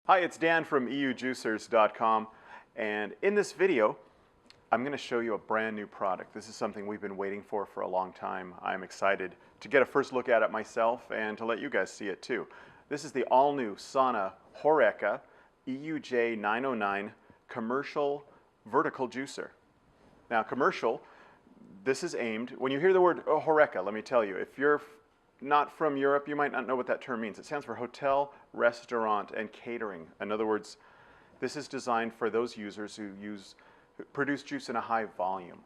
Hi, it's Dan from EUJUICERS.com, and in this video I'm going to show you a brand new product. This is something we've been waiting for a long time. I'm excited to get a first look at it myself and to let you guys see it too. This is the all-new Sana Horeca EUJ-909 commercial vertical juicer. Now commercial, this is aimed, when you hear the word Horeca, let me tell you, if you're not from Europe, you might not know what that term means. It stands for hotel, restaurant, and catering. In other words, this is designed for those users who produce juice in a high volume.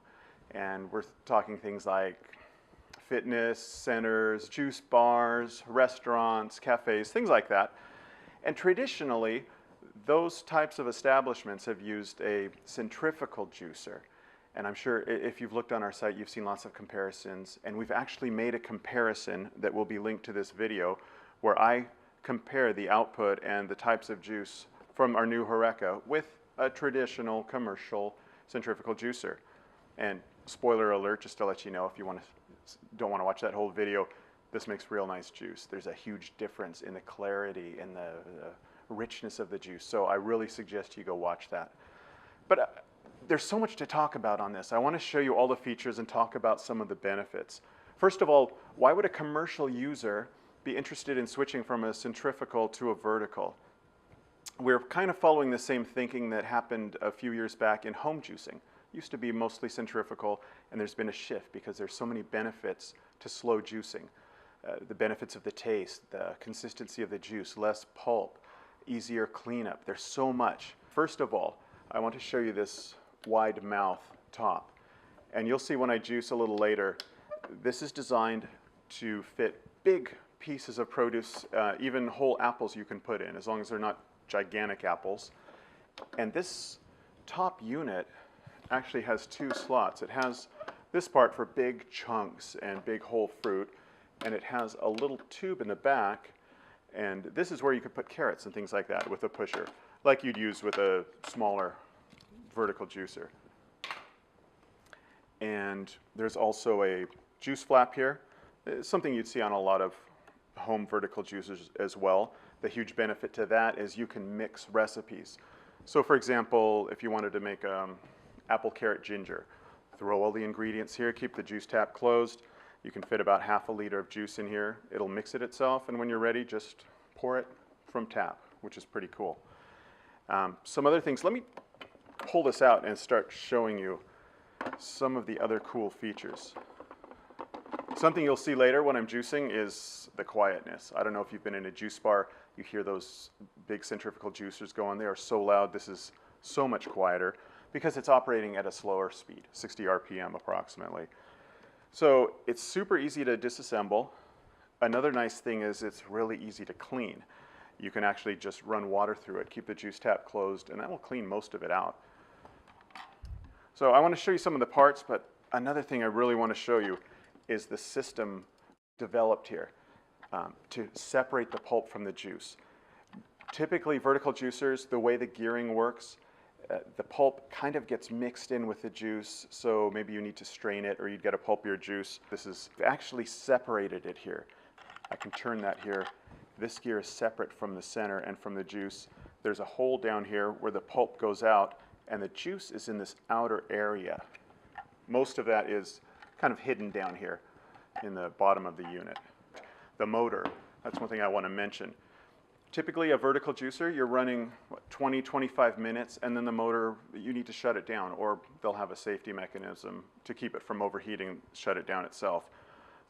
And we're talking things like fitness centers, juice bars, restaurants, cafes, things like that. And traditionally, those types of establishments have used a centrifugal juicer. And I'm sure if you've looked on our site, you've seen lots of comparisons. And we've actually made a comparison that will be linked to this video where I compare the output and the types of juice from our new Horeca with a traditional commercial centrifugal juicer. And spoiler alert, just to let you know, if you don't want to watch that whole video, this makes real nice juice. There's a huge difference in the clarity and the richness of the juice. So I really suggest you go watch that. But there's so much to talk about on this. I want to show you all the features and talk about some of the benefits. First of all, why would a commercial user be interested in switching from a centrifugal to a vertical? We're kind of following the same thinking that happened a few years back in home juicing. It used to be mostly centrifugal, and there's been a shift because there's so many benefits to slow juicing. The benefits of the taste, the consistency of the juice, less pulp, easier cleanup. There's so much. First of all, I want to show you this wide mouth top. And you'll see when I juice a little later, this is designed to fit big pieces of produce, even whole apples you can put in, as long as they're not gigantic apples. And this top unit actually has two slots. It has this part for big chunks and big whole fruit, and it has a little tube in the back, and this is where you could put carrots and things like that with a pusher, like you'd use with a smaller vertical juicer. And there's also a juice flap here. It's something you'd see on a lot of home vertical juicers as well. The huge benefit to that is you can mix recipes. So for example, if you wanted to make apple carrot ginger, throw all the ingredients here, keep the juice tap closed. You can fit about ½ liter of juice in here. It'll mix it itself, and when you're ready, just pour it from tap, which is pretty cool. Some other things, let me pull this out and start showing you some of the other cool features. Something you'll see later when I'm juicing is the quietness. I don't know if you've been in a juice bar, you hear those big centrifugal juicers going. They are so loud. This is so much quieter because it's operating at a slower speed, 60 RPM approximately. So it's super easy to disassemble. Another nice thing is it's really easy to clean. You can actually just run water through it, keep the juice tap closed, and that will clean most of it out. So I want to show you some of the parts, but another thing I really want to show you is the system developed here to separate the pulp from the juice. Typically, vertical juicers, the way the gearing works, the pulp kind of gets mixed in with the juice, so maybe you need to strain it or you'd get a pulpier juice. This is actually separated it here. I can turn that here. This gear is separate from the center and from the juice. There's a hole down here where the pulp goes out, and the juice is in this outer area. Most of that is kind of hidden down here in the bottom of the unit. The motor, that's one thing I want to mention. Typically a vertical juicer, you're running 20, 25 minutes, and then the motor, you need to shut it down, or they'll have a safety mechanism to keep it from overheating, shut it down itself.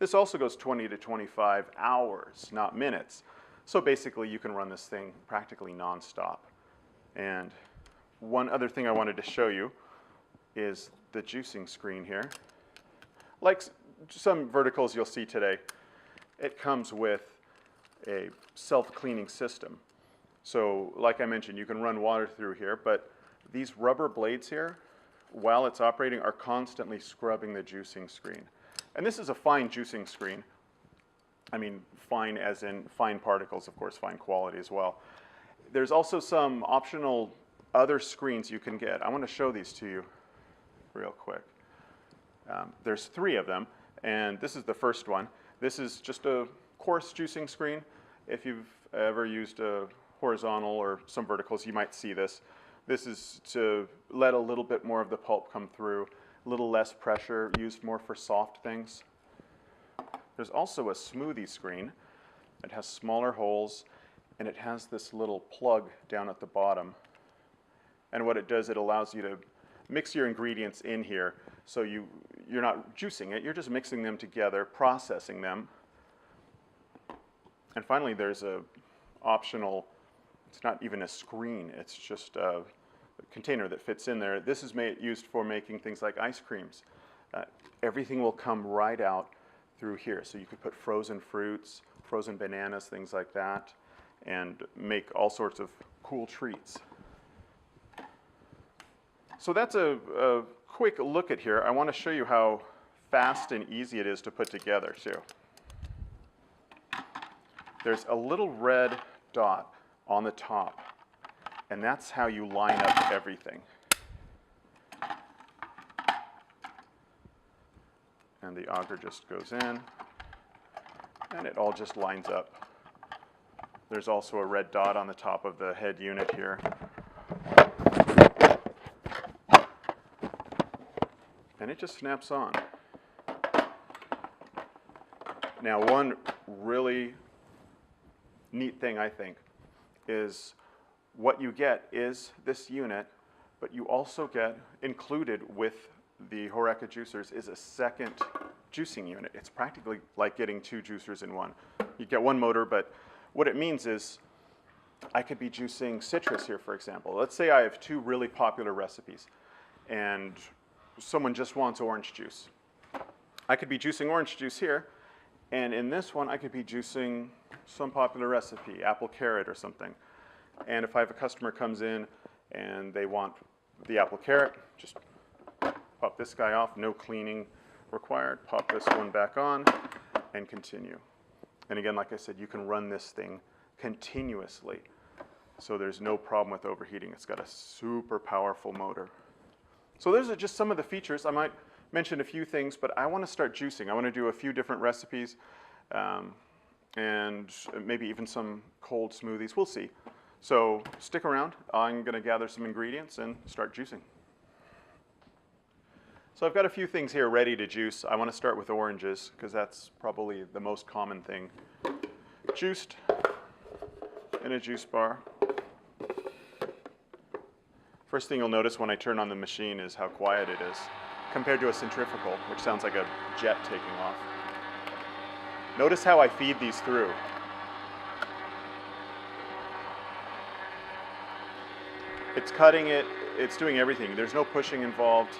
This also goes 20 to 25 hours, not minutes. So basically you can run this thing practically non-stop. And one other thing I wanted to show you is the juicing screen here. Like some verticals you'll see today, it comes with a self-cleaning system. So like I mentioned, you can run water through here, but these rubber blades here, while it's operating, are constantly scrubbing the juicing screen. And this is a fine juicing screen. I mean, fine as in fine particles, of course, fine quality as well. There's also some optional other screens you can get. I want to show these to you real quick. There's 3 of them, and this is the first one. This is just a coarse juicing screen. If you've ever used a horizontal or some verticals, you might see this. This is to let a little bit more of the pulp come through, a little less pressure, used more for soft things. There's also a smoothie screen. It has smaller holes, and it has this little plug down at the bottom. And what it does, it allows you to mix your ingredients in here, so you're not juicing it, you're just mixing them together, processing them. And finally, there's a optional, it's not even a screen, it's just a container that fits in there. This is used for making things like ice creams. Everything will come right out through here. So you could put frozen fruits, frozen bananas, things like that, and make all sorts of cool treats. So that's a quick look at here. I want to show you how fast and easy it is to put together too. There's a little red dot on the top, and that's how you line up everything. And the auger just goes in, and it all just lines up. There's also a red dot on the top of the head unit here. And it just snaps on. Now, one really neat thing, I think, is what you get is this unit, but you also get included with the Horeca juicers is a second juicing unit. It's practically like getting two juicers in one. You get one motor, but what it means is I could be juicing citrus here, for example. Let's say I have two really popular recipes, and someone just wants orange juice. I could be juicing orange juice here, and in this one I could be juicing some popular recipe, apple carrot or something. And if I have a customer comes in and they want the apple carrot, just pop this guy off, no cleaning required, pop this one back on, and continue. And again, like I said, you can run this thing continuously, so there's no problem with overheating. It's got a super powerful motor. So those are just some of the features. I might mention a few things, but I want to start juicing. I want to do a few different recipes, and maybe even some cold smoothies. We'll see. So stick around. I'm going to gather some ingredients and start juicing. So I've got a few things here ready to juice. I want to start with oranges because that's probably the most common thing. Juiced in a juice bar. First thing you'll notice when I turn on the machine is how quiet it is compared to a centrifugal, which sounds like a jet taking off. Notice how I feed these through. It's cutting it, it's doing everything. There's no pushing involved.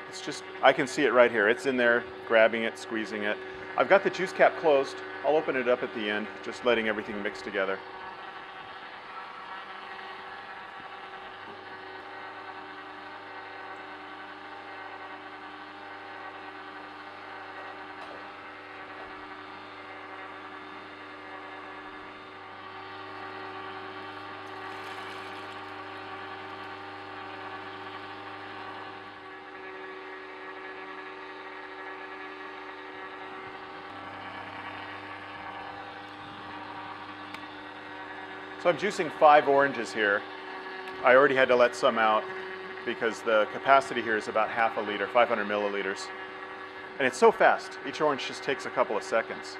It's just, I can see it right here. It's in there, grabbing it, squeezing it. I've got the juice cap closed. I'll open it up at the end, just letting everything mix together. So I'm juicing 5 oranges here. I already had to let some out because the capacity here is about half a liter, 500 milliliters. And it's so fast, each orange just takes a couple of seconds.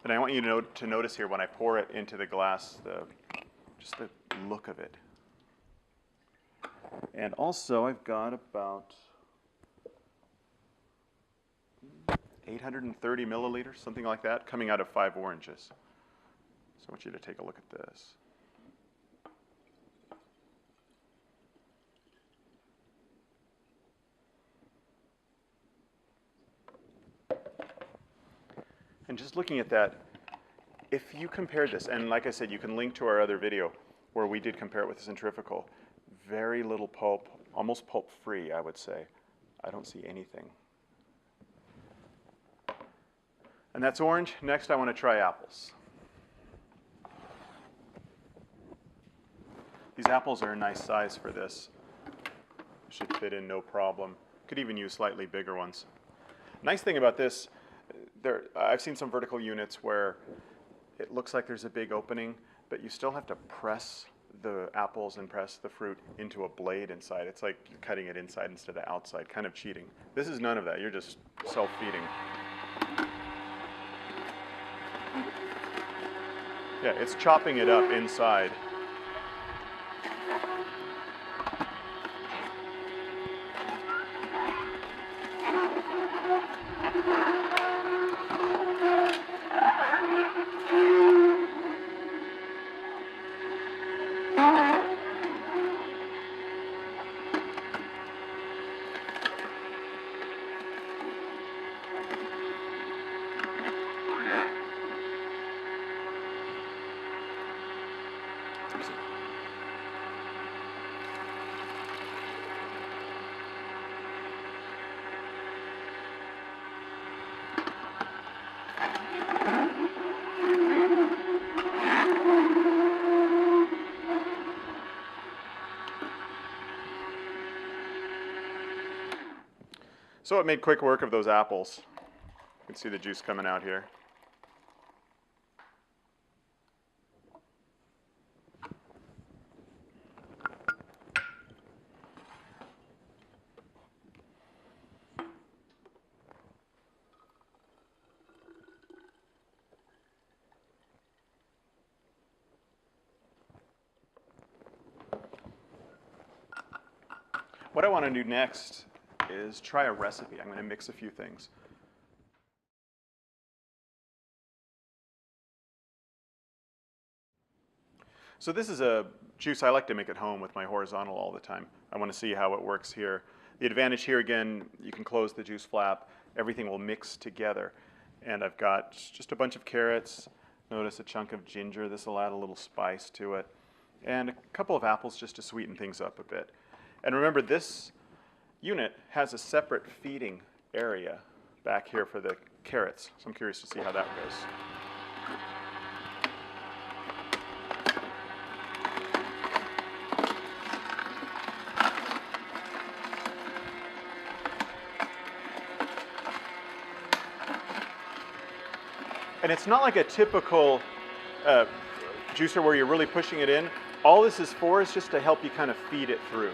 And I want you to notice here when I pour it into the glass, just the look of it. And also, I've got about 830 milliliters, something like that, coming out of 5 oranges. So I want you to take a look at this. And just looking at that, if you compare this, and like I said, you can link to our other video where we did compare it with the centrifugal. Very little pulp, almost pulp-free, I would say. I don't see anything. And that's orange. Next, I want to try apples. These apples are a nice size for this. Should fit in no problem. Could even use slightly bigger ones. Nice thing about this, I've seen some vertical units where it looks like there's a big opening, but you still have to press the apples and press the fruit into a blade inside. It's like you're cutting it inside instead of outside, kind of cheating. This is none of that. You're just self-feeding. Yeah, it's chopping it up inside. So it made quick work of those apples. You can see the juice coming out here. What I want to do next is try a recipe. I'm going to mix a few things. So this is a juice I like to make at home with my horizontal all the time. I want to see how it works here. The advantage here, again, you can close the juice flap. Everything will mix together. And I've got just a bunch of carrots. Notice a chunk of ginger. This will add a little spice to it. And a couple of apples just to sweeten things up a bit. And remember, this unit has a separate feeding area back here for the carrots. So I'm curious to see how that goes. And it's not like a typical juicer where you're really pushing it in. All this is for is just to help you kind of feed it through.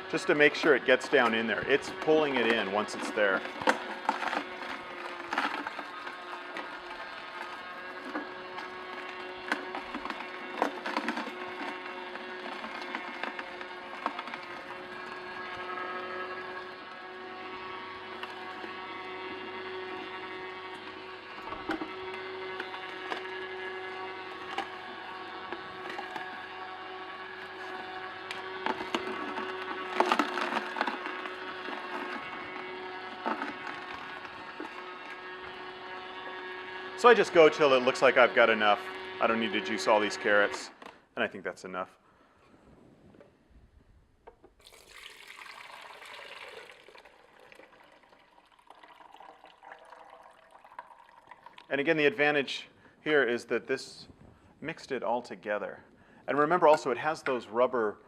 Just to make sure it gets down in there. It's pulling it in once it's there. So I just go till it looks like I've got enough. I don't need to juice all these carrots, and I think that's enough. And again, the advantage here is that this mixed it all together. And remember also, it has those rubber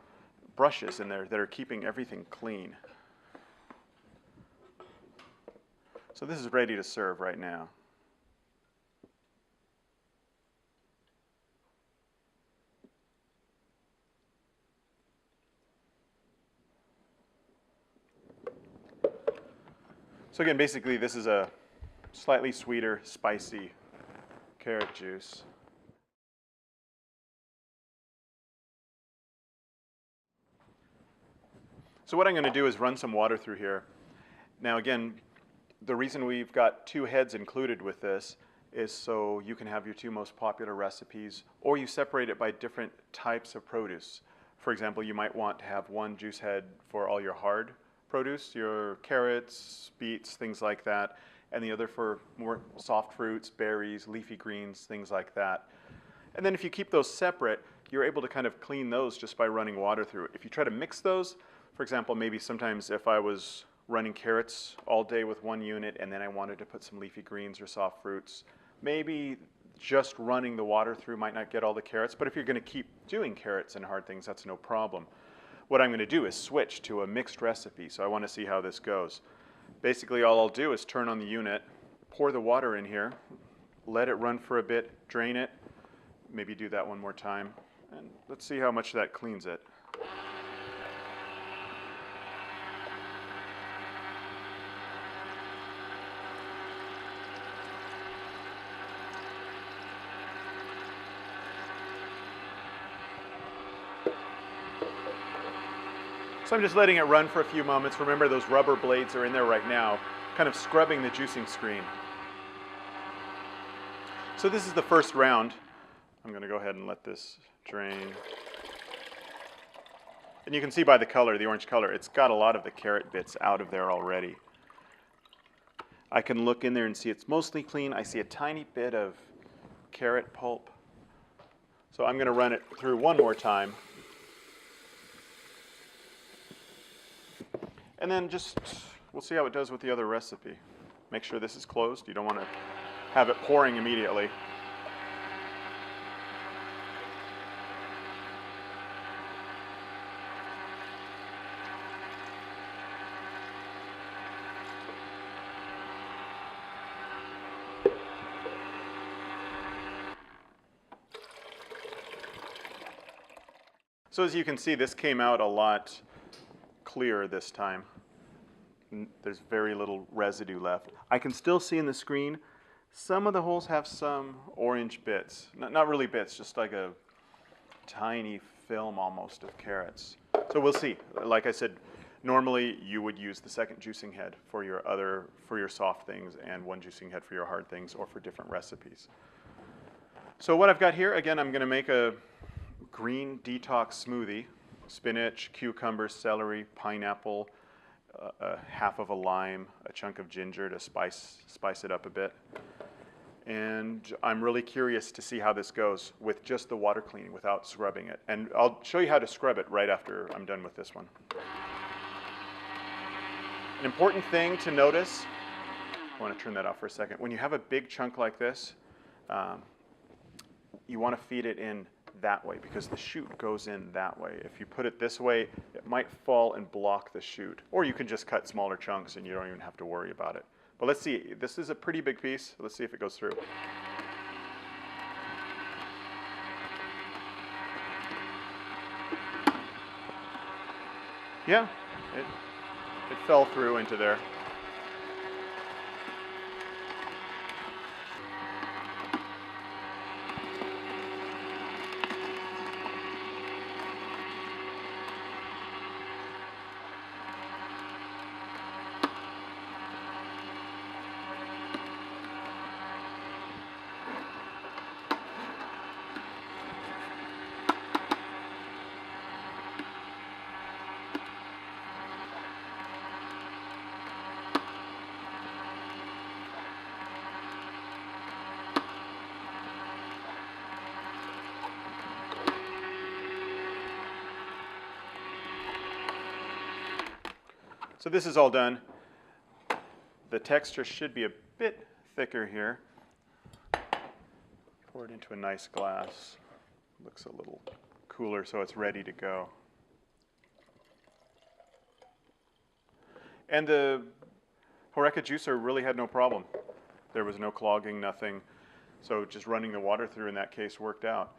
brushes in there that are keeping everything clean. So this is ready to serve right now. So again, basically this is a slightly sweeter, spicy carrot juice. So what I'm going to do is run some water through here. Now again, the reason we've got two heads included with this is so you can have your two most popular recipes, or you separate it by different types of produce. For example, you might want to have one juice head for all your hard produce, your carrots, beets, things like that, and the other for more soft fruits, berries, leafy greens, things like that. And then if you keep those separate, you're able to kind of clean those just by running water through it. If you try to mix those, for example, maybe sometimes if I was running carrots all day with one unit and then I wanted to put some leafy greens or soft fruits, maybe just running the water through might not get all the carrots, but if you're going to keep doing carrots and hard things, that's no problem. What I'm going to do is switch to a mixed recipe, so I want to see how this goes. Basically, all I'll do is turn on the unit, pour the water in here, let it run for a bit, drain it, maybe do that one more time, and let's see how much that cleans it. So I'm just letting it run for a few moments. Remember, those rubber blades are in there right now, kind of scrubbing the juicing screen. So this is the first round. I'm going to go ahead and let this drain. And you can see by the color, the orange color, it's got a lot of the carrot bits out of there already. I can look in there and see it's mostly clean. I see a tiny bit of carrot pulp. So I'm going to run it through one more time. And then we'll see how it does with the other recipe. Make sure this is closed. You don't want to have it pouring immediately. So as you can see, this came out a lot clearer this time. There's very little residue left. I can still see in the screen some of the holes have some orange bits. Not really bits, just like a tiny film almost of carrots. So we'll see. Like I said, normally you would use the second juicing head for your soft things and one juicing head for your hard things or for different recipes. So what I've got here, again, I'm going to make a green detox smoothie. Spinach, cucumber, celery, pineapple, half of a lime, a chunk of ginger to spice it up a bit. And I'm really curious to see how this goes with just the water cleaning without scrubbing it. And I'll show you how to scrub it right after I'm done with this one. An important thing to notice, I want to turn that off for a second. When you have a big chunk like this, you want to feed it in that way because the chute goes in that way. If you put it this way, it might fall and block the chute. Or you can just cut smaller chunks and you don't even have to worry about it. But let's see, this is a pretty big piece. Let's see if it goes through. Yeah, it fell through into there. So this is all done. The texture should be a bit thicker here. Pour it into a nice glass. Looks a little cooler, so it's ready to go. And the Horeca juicer really had no problem. There was no clogging, nothing. So just running the water through in that case worked out.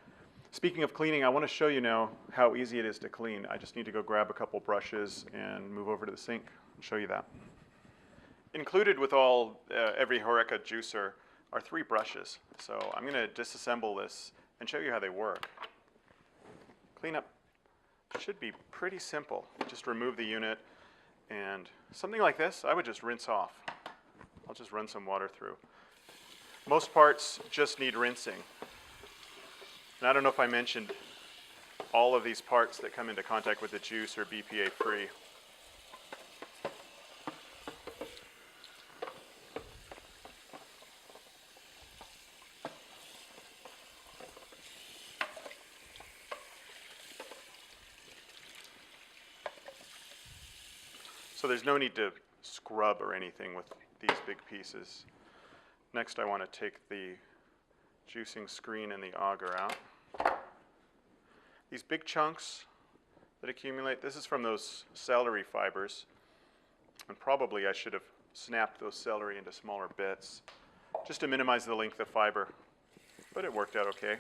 Speaking of cleaning, I want to show you now how easy it is to clean. I just need to go grab a couple brushes and move over to the sink and show you that. Included with every Horeca juicer are 3 brushes. So I'm going to disassemble this and show you how they work. Cleanup should be pretty simple. Just remove the unit and something like this, I would just rinse off. I'll just run some water through. Most parts just need rinsing. And I don't know if I mentioned, all of these parts that come into contact with the juice are BPA free. So there's no need to scrub or anything with these big pieces. Next I want to take the juicing screen and the auger out. These big chunks that accumulate, this is from those celery fibers. And probably I should have snapped those celery into smaller bits just to minimize the length of fiber. But it worked out okay.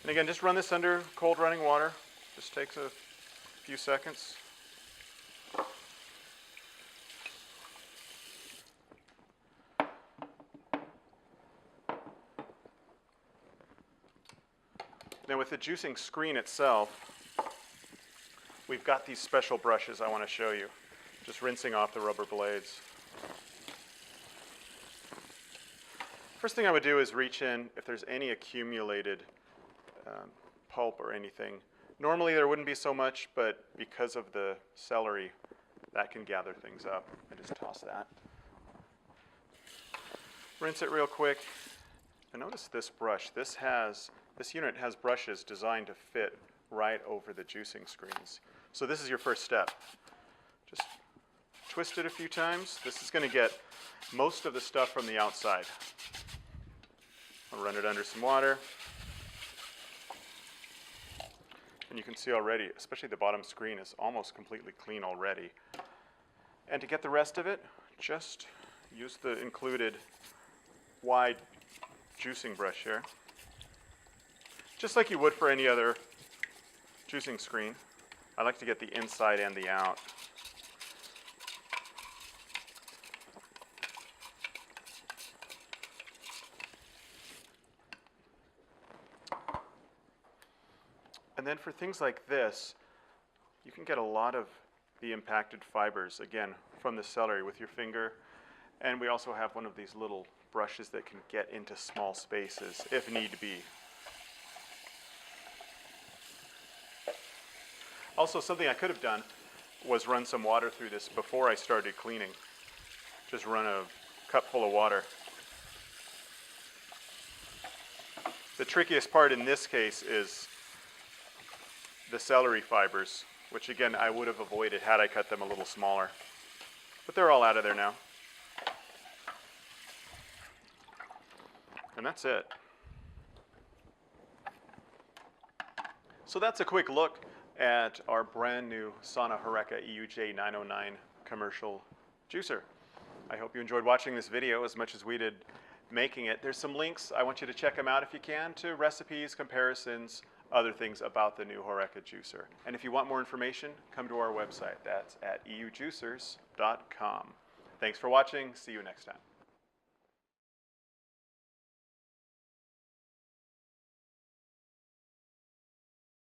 And again, just run this under cold running water. Just takes a few seconds. Now with the juicing screen itself, we've got these special brushes I want to show you. Just rinsing off the rubber blades. First thing I would do is reach in if there's any accumulated pulp or anything. Normally there wouldn't be so much, but because of the celery, that can gather things up. I just toss that. Rinse it real quick. And notice this brush. This unit has brushes designed to fit right over the juicing screens. So this is your first step. Just twist it a few times. This is going to get most of the stuff from the outside. I'll run it under some water. And you can see already, especially the bottom screen is almost completely clean already. And to get the rest of it, just use the included wide juicing brush here. Just like you would for any other juicing screen. I like to get the inside and the out. And then for things like this, you can get a lot of the impacted fibers, again, from the celery with your finger. And we also have one of these little brushes that can get into small spaces if need be. Also, something I could have done was run some water through this before I started cleaning. Just run a cup full of water. The trickiest part in this case is the celery fibers, which again I would have avoided had I cut them a little smaller. But they're all out of there now. And that's it. So that's a quick look at our brand new Sana Horeca EUJ-909 commercial juicer. I hope you enjoyed watching this video as much as we did making it. There's some links, I want you to check them out if you can, to recipes, comparisons, other things about the new Horeca juicer. And if you want more information, come to our website. That's at EUJUICERS.DE. Thanks for watching. See you next time.